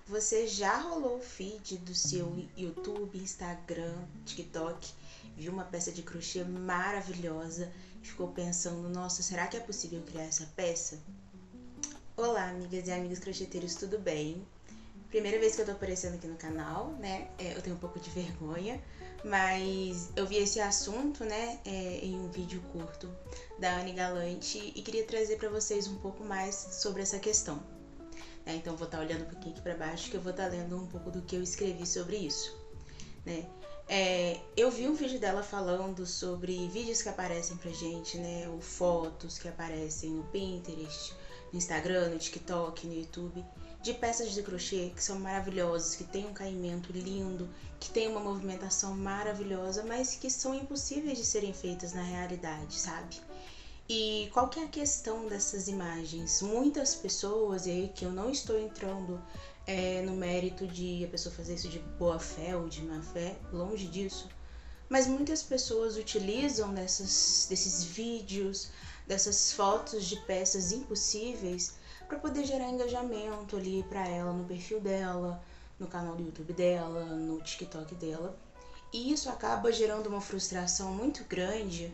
Você já rolou o feed do seu YouTube, Instagram, TikTok, viu uma peça de crochê maravilhosa e ficou pensando, nossa, será que é possível criar essa peça? Olá, amigas e amigos crocheteiros, tudo bem? Primeira vez que eu tô aparecendo aqui no canal, né? Eu tenho um pouco de vergonha, mas eu vi esse assunto, né, em um vídeo curto da Anne Galante e queria trazer para vocês um pouco mais sobre essa questão. Então vou estar olhando um pouquinho aqui para baixo que eu vou estar lendo um pouco do que eu escrevi sobre isso, né? Eu vi um vídeo dela falando sobre vídeos que aparecem pra gente, né? Ou fotos que aparecem no Pinterest, no Instagram, no TikTok, no YouTube, de peças de crochê que são maravilhosas, que tem um caimento lindo, que tem uma movimentação maravilhosa, mas que são impossíveis de serem feitas na realidade, sabe? E qual que é a questão dessas imagens? Muitas pessoas, e aí que eu não estou entrando no mérito de a pessoa fazer isso de boa fé ou de má fé, longe disso, mas muitas pessoas utilizam desses vídeos, dessas fotos de peças impossíveis para poder gerar engajamento ali para ela no perfil dela, no canal do YouTube dela, no TikTok dela. E isso acaba gerando uma frustração muito grande,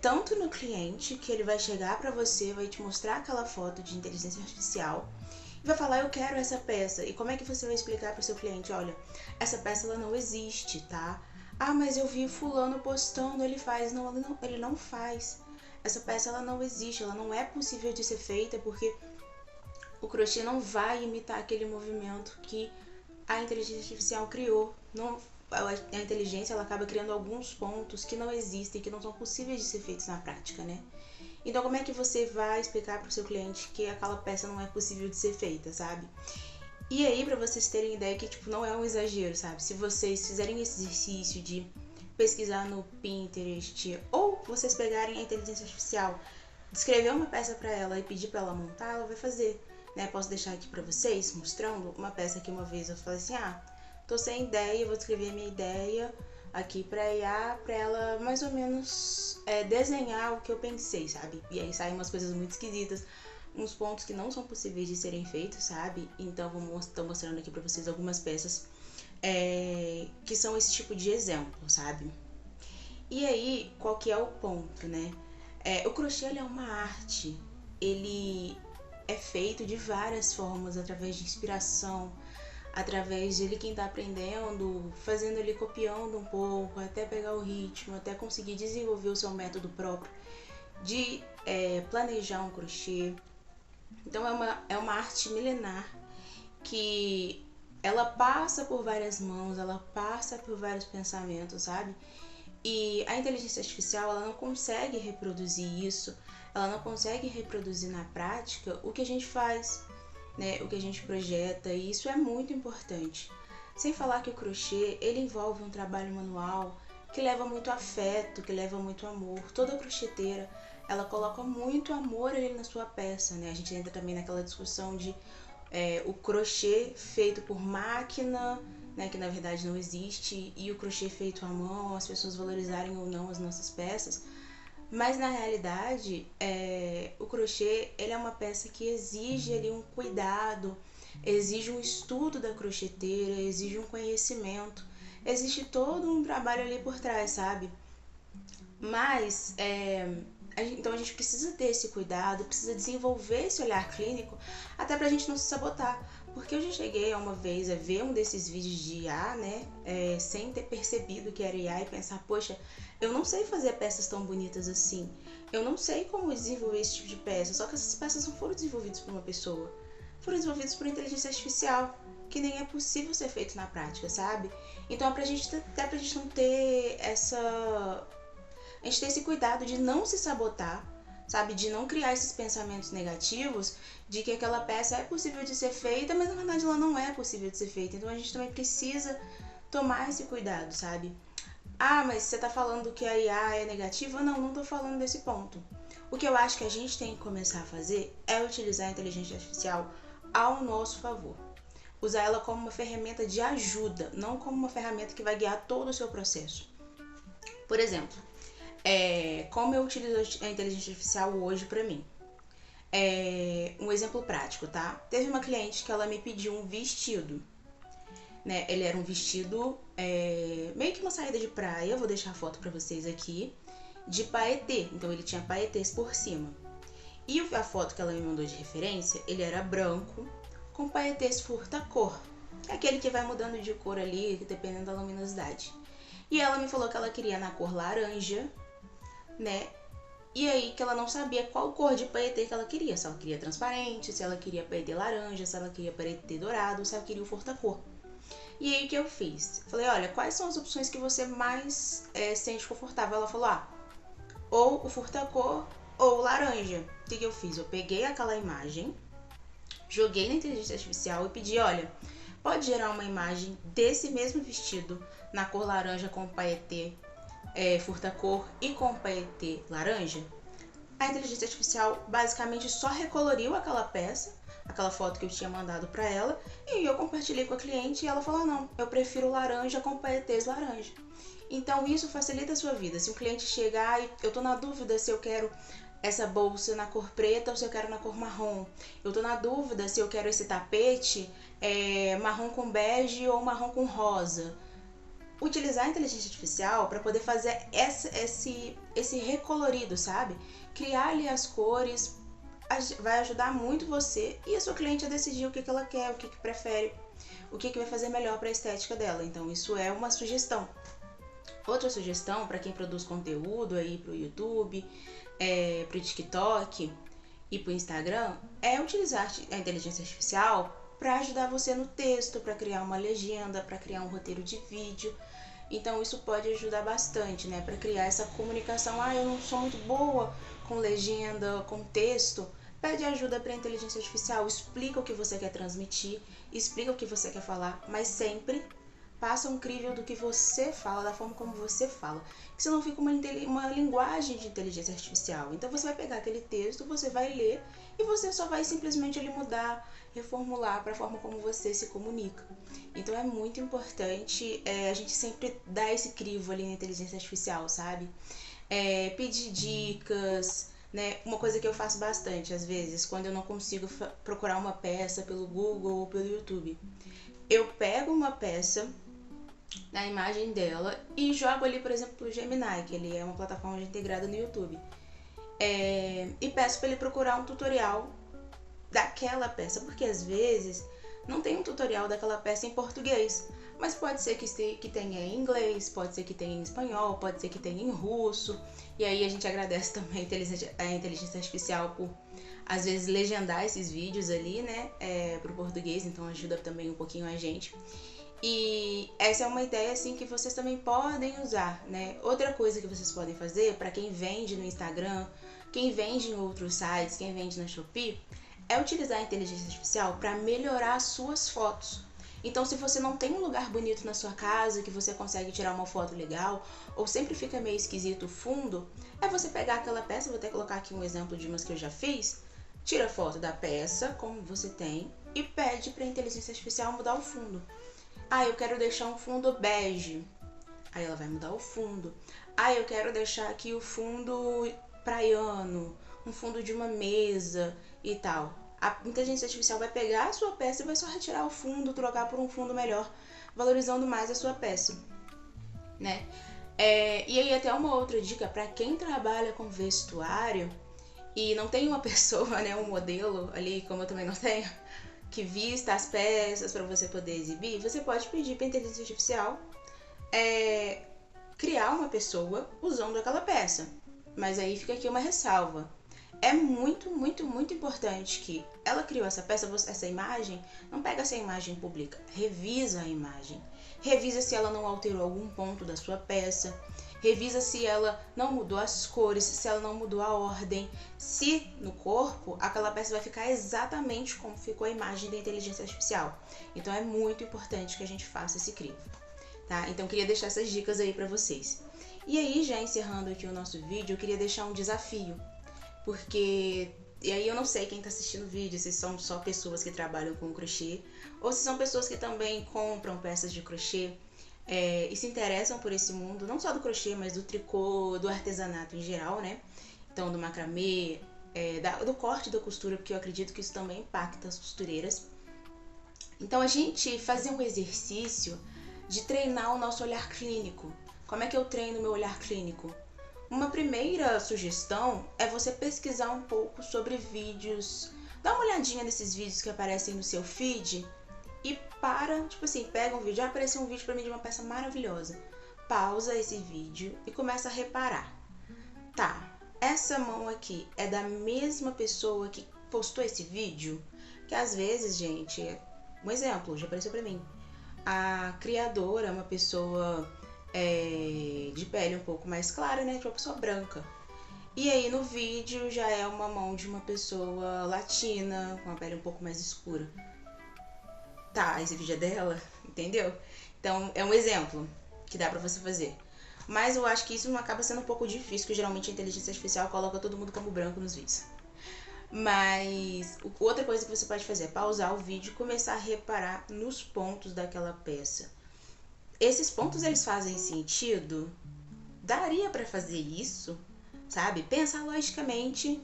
tanto no cliente, que ele vai chegar para você, vai te mostrar aquela foto de inteligência artificial e vai falar, eu quero essa peça. E como é que você vai explicar para o seu cliente, olha, essa peça ela não existe, tá? Ah, mas eu vi fulano postando, ele faz. Não, ele não faz. Essa peça ela não existe, ela não é possível de ser feita porque o crochê não vai imitar aquele movimento que a inteligência artificial criou. Não, a inteligência ela acaba criando alguns pontos que não existem, que não são possíveis de ser feitos na prática, né? Então como é que você vai explicar para o seu cliente que aquela peça não é possível de ser feita, sabe? E aí, para vocês terem ideia que tipo, não é um exagero, sabe? Se vocês fizerem esse exercício de pesquisar no Pinterest ou vocês pegarem a inteligência artificial, descrever uma peça para ela e pedir para ela montar, ela vai fazer, né? Posso deixar aqui para vocês mostrando uma peça que uma vez eu falei assim, tô sem ideia, vou escrever minha ideia aqui pra IA, pra ela mais ou menos desenhar o que eu pensei, sabe? E aí saem umas coisas muito esquisitas, uns pontos que não são possíveis de serem feitos, sabe? Então tô mostrando aqui pra vocês algumas peças que são esse tipo de exemplo, sabe? E aí, qual que é o ponto, né? O crochê ele é uma arte, ele é feito de várias formas, através de inspiração, através de ele quem tá aprendendo, fazendo ele copiando um pouco, até pegar o ritmo, até conseguir desenvolver o seu método próprio de planejar um crochê. Então é uma arte milenar que ela passa por várias mãos, ela passa por vários pensamentos, sabe? E a inteligência artificial ela não consegue reproduzir isso, ela não consegue reproduzir na prática o que a gente faz, né, o que a gente projeta, e isso é muito importante. Sem falar que o crochê, ele envolve um trabalho manual que leva muito afeto, que leva muito amor. Toda crocheteira, ela coloca muito amor ali na sua peça, né? A gente entra também naquela discussão de o crochê feito por máquina, né, que na verdade não existe, e o crochê feito à mão, as pessoas valorizarem ou não as nossas peças. Mas na realidade, o crochê ele é uma peça que exige ali um cuidado, exige um estudo da crocheteira, exige um conhecimento, existe todo um trabalho ali por trás, sabe? Mas então a gente precisa ter esse cuidado, precisa desenvolver esse olhar clínico, até pra gente não se sabotar. Porque eu já cheguei uma vez a ver um desses vídeos de IA, né, sem ter percebido que era IA e pensar, poxa, eu não sei fazer peças tão bonitas assim, eu não sei como desenvolver esse tipo de peça, só que essas peças não foram desenvolvidas por uma pessoa, foram desenvolvidas por inteligência artificial, que nem é possível ser feito na prática, sabe? Então até pra gente não ter a gente ter esse cuidado de não se sabotar, sabe? De não criar esses pensamentos negativos de que aquela peça é possível de ser feita, mas na verdade ela não é possível de ser feita. Então a gente também precisa tomar esse cuidado, sabe? Mas você tá falando que a IA é negativa? Não, não tô falando desse ponto. O que eu acho que a gente tem que começar a fazer é utilizar a inteligência artificial ao nosso favor. Usar ela como uma ferramenta de ajuda, não como uma ferramenta que vai guiar todo o seu processo. Por exemplo, como eu utilizo a inteligência artificial hoje para mim. Um exemplo prático, tá? Teve uma cliente que ela me pediu um vestido, né? Ele era um vestido, meio que uma saída de praia, vou deixar a foto pra vocês aqui, de paetê. Então ele tinha paetês por cima. E a foto que ela me mandou de referência, ele era branco, com paetês furta-cor. É aquele que vai mudando de cor ali, dependendo da luminosidade. E ela me falou que ela queria na cor laranja, né? E aí que ela não sabia qual cor de paetê que ela queria. Se ela queria transparente, se ela queria paetê laranja, se ela queria paetê dourado, se ela queria o furta-cor. E aí o que eu fiz? Falei, olha, quais são as opções que você mais sente confortável? Ela falou, ou o furta-cor ou o laranja. O que eu fiz? Eu peguei aquela imagem, joguei na inteligência artificial e pedi, olha, pode gerar uma imagem desse mesmo vestido na cor laranja com paetê furta-cor e com paetê laranja? A inteligência artificial basicamente só recoloriu aquela peça, aquela foto que eu tinha mandado para ela, e eu compartilhei com a cliente e ela falou, não, eu prefiro laranja com paetês laranja. Então isso facilita a sua vida. Se um cliente chegar e eu tô na dúvida se eu quero essa bolsa na cor preta ou se eu quero na cor marrom. Eu tô na dúvida se eu quero esse tapete marrom com bege ou marrom com rosa. Utilizar a inteligência artificial para poder fazer esse recolorido, sabe? Criar ali as cores vai ajudar muito você e a sua cliente a decidir o que ela quer, o que prefere, o que vai fazer melhor para a estética dela. Então isso é uma sugestão. Outra sugestão para quem produz conteúdo aí pro YouTube, pro TikTok e pro Instagram é utilizar a inteligência artificial para ajudar você no texto, para criar uma legenda, para criar um roteiro de vídeo. Então isso pode ajudar bastante, né, para criar essa comunicação. Eu não sou muito boa com legenda, com texto. Pede ajuda para a inteligência artificial, explica o que você quer transmitir, explica o que você quer falar, mas sempre passa um crivo do que você fala, da forma como você fala. Que senão fica uma linguagem de inteligência artificial. Então você vai pegar aquele texto, você vai ler e você só vai simplesmente ali mudar, reformular para a forma como você se comunica. Então é muito importante a gente sempre dar esse crivo ali na inteligência artificial, sabe? Pedir dicas, né? Uma coisa que eu faço bastante às vezes, quando eu não consigo procurar uma peça pelo Google ou pelo YouTube. Eu pego uma peça na imagem dela e jogo ali, por exemplo, pro Gemini, que ele é uma plataforma integrada no YouTube. E peço para ele procurar um tutorial daquela peça, porque às vezes não tem um tutorial daquela peça em português, mas pode ser que tenha em inglês, pode ser que tenha em espanhol, pode ser que tenha em russo, e aí a gente agradece também a inteligência artificial por, às vezes, legendar esses vídeos ali, né, pro português, então ajuda também um pouquinho a gente. E essa é uma ideia assim que vocês também podem usar, né? Outra coisa que vocês podem fazer para quem vende no Instagram, quem vende em outros sites, quem vende na Shopee, é utilizar a inteligência artificial para melhorar as suas fotos. Então, se você não tem um lugar bonito na sua casa, que você consegue tirar uma foto legal, ou sempre fica meio esquisito o fundo, é você pegar aquela peça, vou até colocar aqui um exemplo de umas que eu já fiz, tira a foto da peça, como você tem, e pede para a inteligência artificial mudar o fundo. Eu quero deixar um fundo bege. Aí ela vai mudar o fundo. Eu quero deixar aqui o fundo praiano, um fundo de uma mesa e tal. A inteligência artificial vai pegar a sua peça e vai só retirar o fundo, trocar por um fundo melhor, valorizando mais a sua peça, né? E aí até uma outra dica para quem trabalha com vestuário e não tem uma pessoa, né, um modelo ali, como eu também não tenho, que vista as peças para você poder exibir, você pode pedir para a inteligência artificial criar uma pessoa usando aquela peça. Mas aí fica aqui uma ressalva. É muito, muito, muito importante que ela criou essa peça, essa imagem, não pega essa imagem pública, revisa a imagem. Revisa se ela não alterou algum ponto da sua peça. Revisa se ela não mudou as cores, se ela não mudou a ordem, se no corpo aquela peça vai ficar exatamente como ficou a imagem da inteligência artificial. Então é muito importante que a gente faça esse crivo, tá? Então eu queria deixar essas dicas aí pra vocês. E aí, já encerrando aqui o nosso vídeo, eu queria deixar um desafio, porque... E aí eu não sei quem tá assistindo o vídeo, se são só pessoas que trabalham com crochê, ou se são pessoas que também compram peças de crochê, e se interessam por esse mundo, não só do crochê, mas do tricô, do artesanato em geral, né? Então, do macramê, do corte da costura, porque eu acredito que isso também impacta as costureiras. Então a gente fazer um exercício de treinar o nosso olhar clínico. Como é que eu treino meu olhar clínico? Uma primeira sugestão é você pesquisar um pouco sobre vídeos, dá uma olhadinha nesses vídeos que aparecem no seu feed e tipo assim, pega um vídeo, apareceu um vídeo pra mim de uma peça maravilhosa. Pausa esse vídeo e começa a reparar. Tá, essa mão aqui é da mesma pessoa que postou esse vídeo? Que às vezes, gente, um exemplo, já apareceu pra mim. A criadora é uma pessoa de pele um pouco mais clara, né? De uma pessoa branca. E aí no vídeo já é uma mão de uma pessoa latina, com a pele um pouco mais escura. Tá, esse vídeo é dela, entendeu? Então é um exemplo que dá pra você fazer. Mas eu acho que isso acaba sendo um pouco difícil, porque geralmente a inteligência artificial coloca todo mundo como branco nos vídeos. Mas outra coisa que você pode fazer é pausar o vídeo e começar a reparar nos pontos daquela peça. Esses pontos, eles fazem sentido? Daria pra fazer isso? Sabe? Pensar logicamente,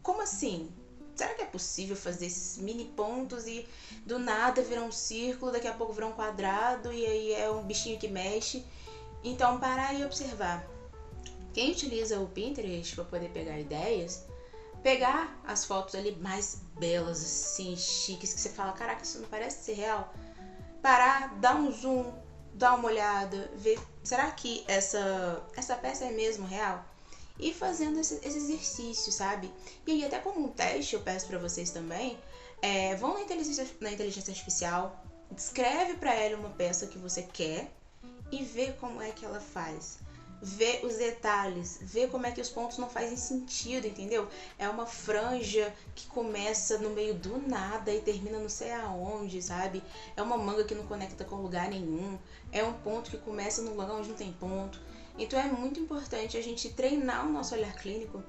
como assim? Será que é possível fazer esses mini pontos e do nada virar um círculo, daqui a pouco virar um quadrado e aí é um bichinho que mexe? Então, parar e observar. Quem utiliza o Pinterest para poder pegar ideias, pegar as fotos ali mais belas, assim, chiques, que você fala, caraca, isso não parece ser real? Parar, dar um zoom, dar uma olhada, ver, será que essa peça é mesmo real? E fazendo esse exercício, sabe? E aí, até como um teste, eu peço para vocês também, vão na inteligência artificial, descreve para ela uma peça que você quer e vê como é que ela faz. Vê os detalhes, vê como é que os pontos não fazem sentido, entendeu? É uma franja que começa no meio do nada e termina não sei aonde, sabe? É uma manga que não conecta com lugar nenhum, é um ponto que começa num lugar onde não tem ponto. Então é muito importante a gente treinar o nosso olhar clínico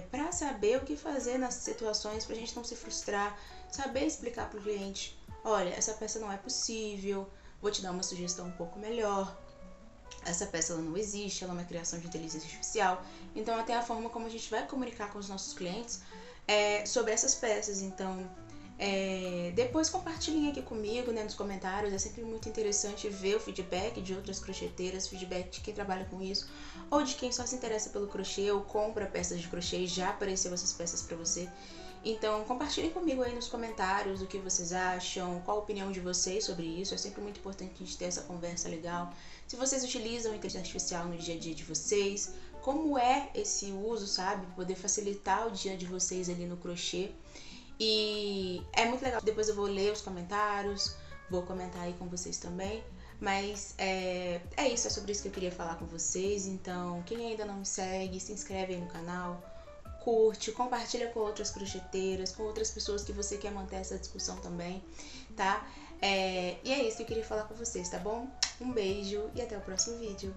para saber o que fazer nas situações, pra gente não se frustrar, saber explicar pro cliente, olha, essa peça não é possível, vou te dar uma sugestão um pouco melhor. Essa peça ela não existe, ela é uma criação de inteligência artificial. Então, até a forma como a gente vai comunicar com os nossos clientes sobre essas peças. Então, depois compartilhem aqui comigo, né, nos comentários. É sempre muito interessante ver o feedback de outras crocheteiras, feedback de quem trabalha com isso, ou de quem só se interessa pelo crochê ou compra peças de crochê e já apareceu essas peças para você. Então, compartilhem comigo aí nos comentários o que vocês acham, qual a opinião de vocês sobre isso. É sempre muito importante a gente ter essa conversa legal. Se vocês utilizam a inteligência artificial no dia a dia de vocês, como é esse uso, sabe? Poder facilitar o dia de vocês ali no crochê. E é muito legal. Depois eu vou ler os comentários, vou comentar aí com vocês também. Mas é isso, é sobre isso que eu queria falar com vocês. Então, quem ainda não me segue, se inscreve aí no canal, curte, compartilha com outras crocheteiras, com outras pessoas que você quer manter essa discussão também, tá? E é isso que eu queria falar com vocês, tá bom? Um beijo e até o próximo vídeo.